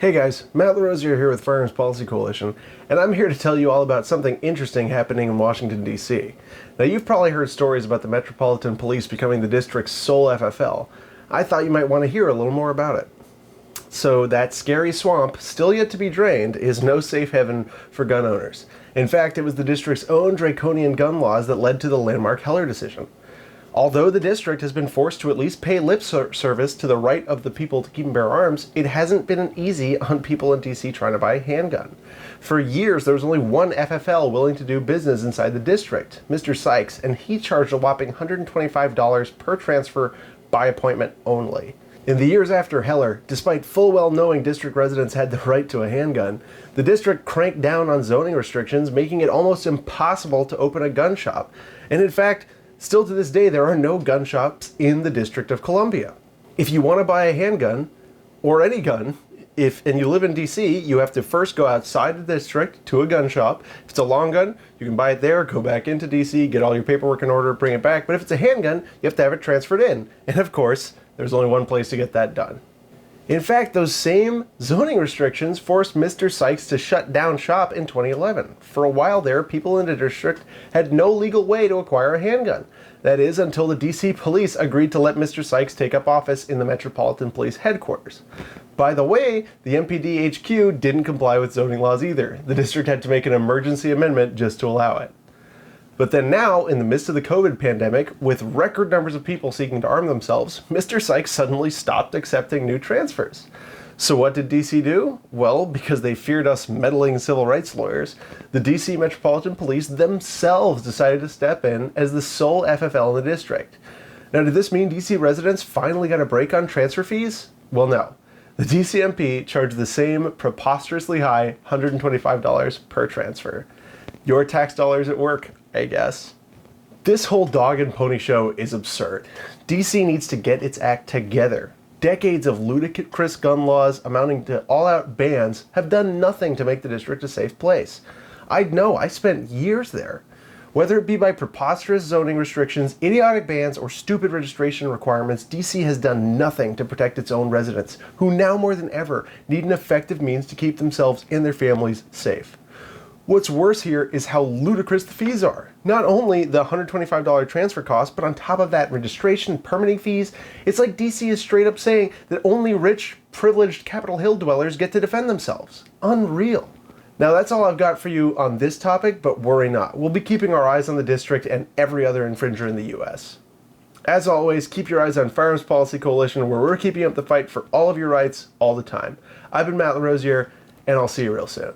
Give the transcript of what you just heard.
Hey guys, Matt Larosiere here with Firearms Policy Coalition, and I'm here to tell you all about something interesting happening in Washington, D.C. Now, you've probably heard stories about the Metropolitan Police becoming the district's sole FFL. I thought you might want to hear a little more about it. So that scary swamp, still yet to be drained, is no safe haven for gun owners. In fact, it was the district's own draconian gun laws that led to the landmark Heller decision. Although the district has been forced to at least pay lip service to the right of the people to keep and bear arms, it hasn't been easy on people in DC trying to buy a handgun. For years, there was only one FFL willing to do business inside the district, Mr. Sykes, and he charged a whopping $125 per transfer by appointment only. In the years after Heller, despite full well knowing district residents had the right to a handgun, the district cranked down on zoning restrictions, making it almost impossible to open a gun shop. And in fact, still to this day, there are no gun shops in the District of Columbia. If you want to buy a handgun, or any gun, and you live in DC, you have to first go outside the district to a gun shop. If it's a long gun, you can buy it there, go back into DC, get all your paperwork in order, bring it back. But if it's a handgun, you have to have it transferred in. And of course, there's only one place to get that done. In fact, those same zoning restrictions forced Mr. Sykes to shut down shop in 2011. For a while there, people in the district had no legal way to acquire a handgun. That is, until the DC police agreed to let Mr. Sykes take up office in the Metropolitan Police headquarters. By the way, the MPD HQ didn't comply with zoning laws either. The district had to make an emergency amendment just to allow it. But then now, in the midst of the COVID pandemic, with record numbers of people seeking to arm themselves, Mr. Sykes suddenly stopped accepting new transfers. So what did DC do? Well, because they feared us meddling civil rights lawyers, the DC Metropolitan Police themselves decided to step in as the sole FFL in the district. Now, did this mean DC residents finally got a break on transfer fees? Well, no. The DCMP charged the same preposterously high $125 per transfer. Your tax dollars at work, I guess. This whole dog and pony show is absurd. DC needs to get its act together. Decades of ludicrous gun laws amounting to all-out bans have done nothing to make the district a safe place. I know, I spent years there. Whether it be by preposterous zoning restrictions, idiotic bans, or stupid registration requirements, DC has done nothing to protect its own residents, who now more than ever need an effective means to keep themselves and their families safe. What's worse here is how ludicrous the fees are. Not only the $125 transfer cost, but on top of that, registration, permitting fees. It's like DC is straight up saying that only rich, privileged Capitol Hill dwellers get to defend themselves. Unreal. Now that's all I've got for you on this topic, but worry not. We'll be keeping our eyes on the district and every other infringer in the US. As always, keep your eyes on Firearms Policy Coalition, where we're keeping up the fight for all of your rights all the time. I've been Matt Larosiere, and I'll see you real soon.